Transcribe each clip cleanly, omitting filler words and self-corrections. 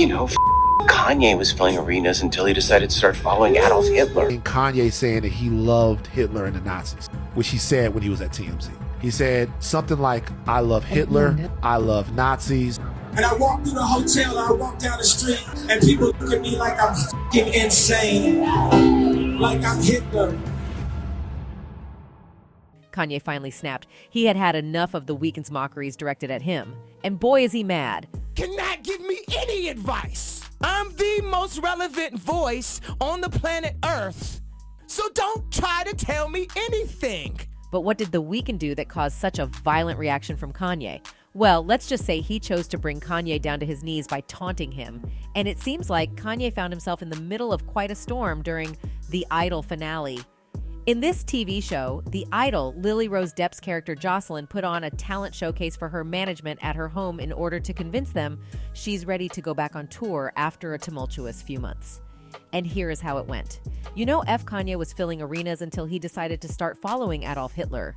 Kanye was filling arenas until he decided to start following Adolf Hitler. And Kanye saying that he loved Hitler and the Nazis, which he said when he was at TMZ. He said something like, I love Hitler, I love Nazis. And I walk through the hotel, I walk down the street, and people look at me like I'm f***ing insane, like I'm Hitler. Kanye finally snapped. He had had enough of the Weeknd's mockeries directed at him. And boy, is he mad. Cannot give me any advice. I'm the most relevant voice on the planet Earth. So don't try to tell me anything. But what did The Weeknd do that caused such a violent reaction from Kanye? Well, let's just say he chose to bring Kanye down to his knees by taunting him. And it seems like Kanye found himself in the middle of quite a storm during the Idol finale. In this TV show, the Idol, Lily Rose Depp's character Jocelyn, put on a talent showcase for her management at her home in order to convince them she's ready to go back on tour after a tumultuous few months. And here is how it went. Kanye was filling arenas until he decided to start following Adolf Hitler.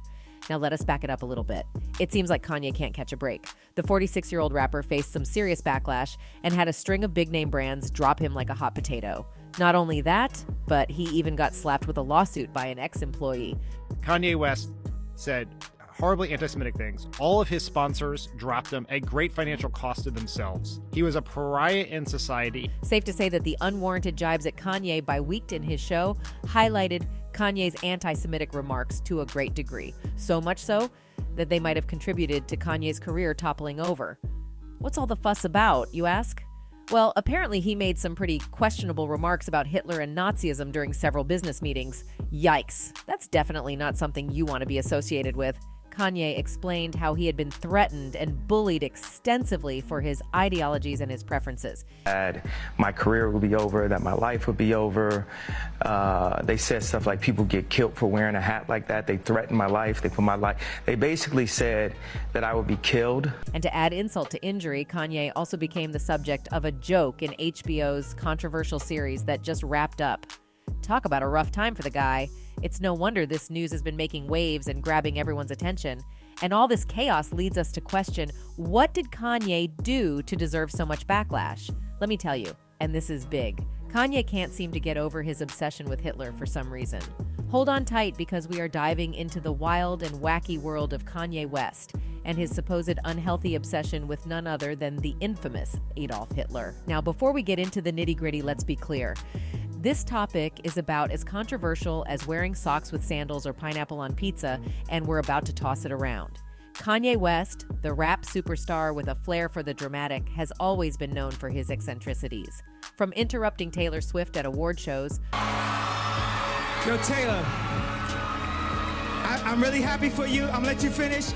Now let us back it up a little bit. It seems like Kanye can't catch a break. The 46-year-old rapper faced some serious backlash and had a string of big-name brands drop him like a hot potato. Not only that, but he even got slapped with a lawsuit by an ex-employee. Kanye West said horribly anti-Semitic things. All of his sponsors dropped him at great financial cost to themselves. He was a pariah in society. Safe to say that the unwarranted jibes at Kanye by Weeknd in his show highlighted Kanye's anti-Semitic remarks to a great degree. So much so that they might have contributed to Kanye's career toppling over. What's all the fuss about, you ask? Well, apparently he made some pretty questionable remarks about Hitler and Nazism during several business meetings. Yikes. That's definitely not something you want to be associated with. Kanye explained how he had been threatened and bullied extensively for his ideologies and his preferences. My career would be over, that my life would be over. They said stuff like people get killed for wearing a hat like that. They threatened my life. They put my life. They basically said that I would be killed. And to add insult to injury, Kanye also became the subject of a joke in HBO's controversial series that just wrapped up. Talk about a rough time for the guy. It's no wonder this news has been making waves and grabbing everyone's attention. And all this chaos leads us to question, what did Kanye do to deserve so much backlash? Let me tell you, and this is big. Kanye can't seem to get over his obsession with Hitler for some reason. Hold on tight because we are diving into the wild and wacky world of Kanye West and his supposed unhealthy obsession with none other than the infamous Adolf Hitler. Now, before we get into the nitty-gritty, let's be clear. This topic is about as controversial as wearing socks with sandals or pineapple on pizza, and we're about to toss it around. Kanye West, the rap superstar with a flair for the dramatic, has always been known for his eccentricities. From interrupting Taylor Swift at award shows. Yo, Taylor, I'm really happy for you. I'm gonna let you finish.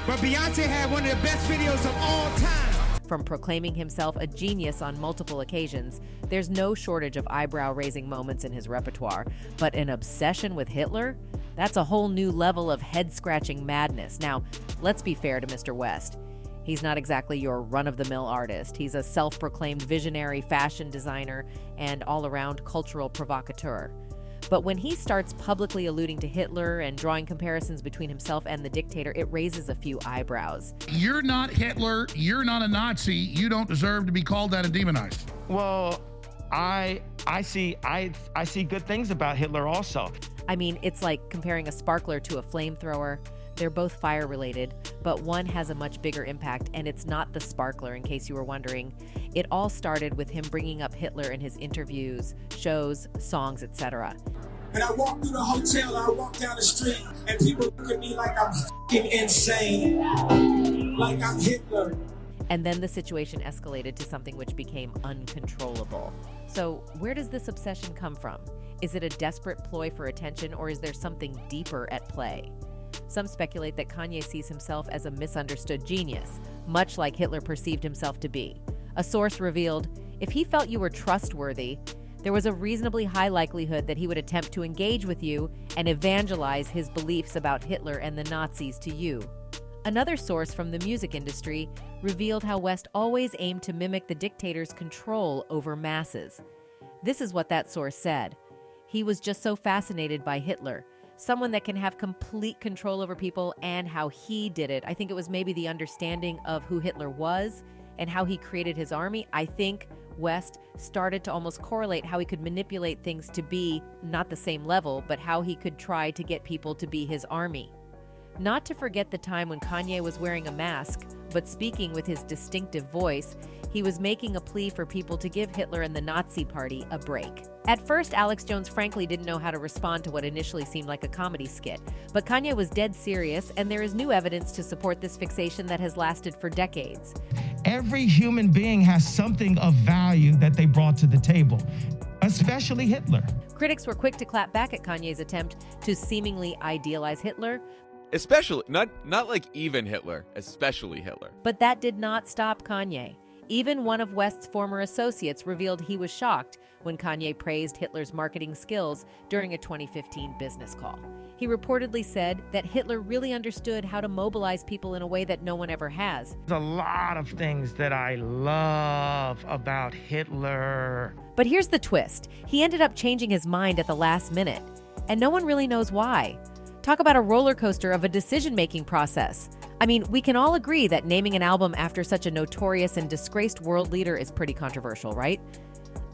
But Beyonce had one of the best videos of all time. From proclaiming himself a genius on multiple occasions, there's no shortage of eyebrow-raising moments in his repertoire. But an obsession with Hitler? That's a whole new level of head-scratching madness. Now, let's be fair to Mr. West. He's not exactly your run-of-the-mill artist. He's a self-proclaimed visionary fashion designer and all-around cultural provocateur. But when he starts publicly alluding to Hitler and drawing comparisons between himself and the dictator, it raises a few eyebrows. You're not Hitler. You're not a Nazi. You don't deserve to be called that and demonized. Well, I see good things about Hitler also. I mean, it's like comparing a sparkler to a flamethrower. They're both fire-related, but one has a much bigger impact, and it's not the sparkler, in case you were wondering. It all started with him bringing up Hitler in his interviews, shows, songs, etc. And I walk through the hotel, I walk down the street, and people look at me like I'm f***ing insane, like I'm Hitler. And then the situation escalated to something which became uncontrollable. So where does this obsession come from? Is it a desperate ploy for attention, or is there something deeper at play? Some speculate that Kanye sees himself as a misunderstood genius, much like Hitler perceived himself to be. A source revealed, if he felt you were trustworthy, there was a reasonably high likelihood that he would attempt to engage with you and evangelize his beliefs about Hitler and the Nazis to you. Another source from the music industry revealed how West always aimed to mimic the dictator's control over masses. This is what that source said. He was just so fascinated by Hitler, someone that can have complete control over people, and how he did it. I think it was maybe the understanding of who Hitler was and how he created his army. I think West started to almost correlate how he could manipulate things to be not the same level, but how he could try to get people to be his army. Not to forget the time when Kanye was wearing a mask, but speaking with his distinctive voice, he was making a plea for people to give Hitler and the Nazi Party a break. At first, Alex Jones frankly didn't know how to respond to what initially seemed like a comedy skit, but Kanye was dead serious, and there is new evidence to support this fixation that has lasted for decades. Every human being has something of value that they brought to the table, especially Hitler. Critics were quick to clap back at Kanye's attempt to seemingly idealize Hitler, Especially, not like even Hitler, especially Hitler. but that did not stop Kanye. Even one of West's former associates revealed he was shocked when Kanye praised Hitler's marketing skills during a 2015 business call. He reportedly said that Hitler really understood how to mobilize people in a way that no one ever has. There's a lot of things that I love about Hitler. But here's the twist. He ended up changing his mind at the last minute, and no one really knows why. Talk about a roller coaster of a decision-making process. I mean, we can all agree that naming an album after such a notorious and disgraced world leader is pretty controversial, right?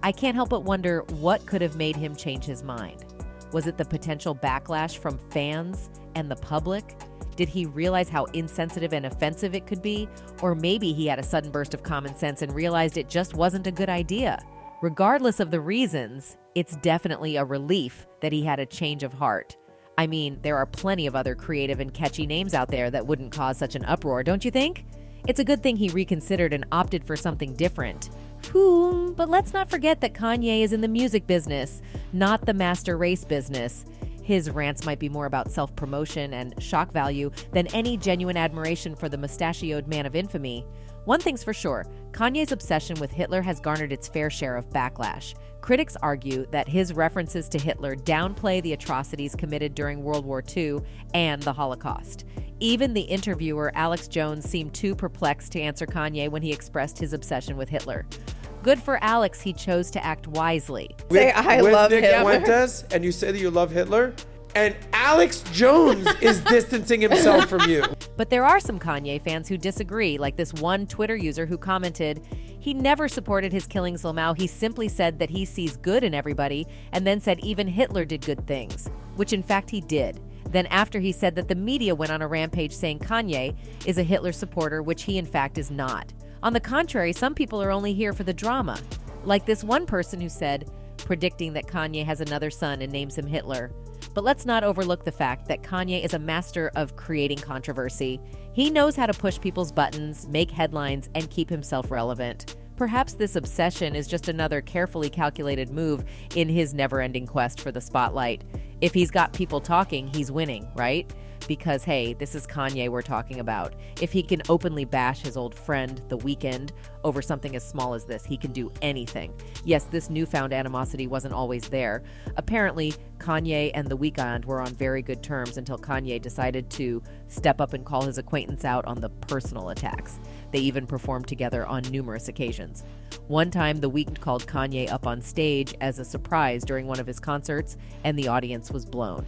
I can't help but wonder what could have made him change his mind. Was it the potential backlash from fans and the public? Did he realize how insensitive and offensive it could be? Or maybe he had a sudden burst of common sense and realized it just wasn't a good idea. Regardless of the reasons, it's definitely a relief that he had a change of heart. I mean, there are plenty of other creative and catchy names out there that wouldn't cause such an uproar, don't you think? It's a good thing he reconsidered and opted for something different. But let's not forget that Kanye is in the music business, not the master race business. His rants might be more about self-promotion and shock value than any genuine admiration for the mustachioed man of infamy. One thing's for sure, Kanye's obsession with Hitler has garnered its fair share of backlash. Critics argue that his references to Hitler downplay the atrocities committed during World War II and the Holocaust. Even the interviewer, Alex Jones, seemed too perplexed to answer Kanye when he expressed his obsession with Hitler. Good for Alex, he chose to act wisely. Say, I love Nick Hitler. Fuentes, and you say that you love Hitler, and Alex Jones is distancing himself from you. But there are some Kanye fans who disagree, like this one Twitter user who commented, he never supported his killing Zalmau. He simply said that he sees good in everybody, and then said even Hitler did good things, which in fact he did. Then after he said that the media went on a rampage saying Kanye is a Hitler supporter, which he in fact is not. On the contrary, some people are only here for the drama. Like this one person who said, predicting that Kanye has another son and names him Hitler. But let's not overlook the fact that Kanye is a master of creating controversy. He knows how to push people's buttons, make headlines, and keep himself relevant. Perhaps this obsession is just another carefully calculated move in his never-ending quest for the spotlight. If he's got people talking, he's winning, right? Because, hey, this is Kanye we're talking about. If he can openly bash his old friend, The Weeknd, over something as small as this, he can do anything. Yes, this newfound animosity wasn't always there. Apparently, Kanye and The Weeknd were on very good terms until Kanye decided to step up and call his acquaintance out on the personal attacks. They even performed together on numerous occasions. One time, The Weeknd called Kanye up on stage as a surprise during one of his concerts, and the audience was blown.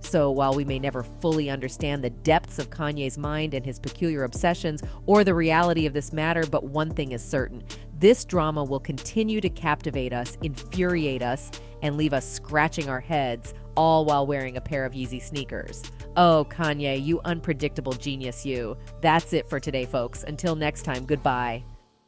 So while we may never fully understand the depths of Kanye's mind and his peculiar obsessions or the reality of this matter, but one thing is certain. This drama will continue to captivate us, infuriate us, and leave us scratching our heads, all while wearing a pair of Yeezy sneakers. Oh, Kanye, you unpredictable genius, you. That's it for today, folks. Until next time, goodbye.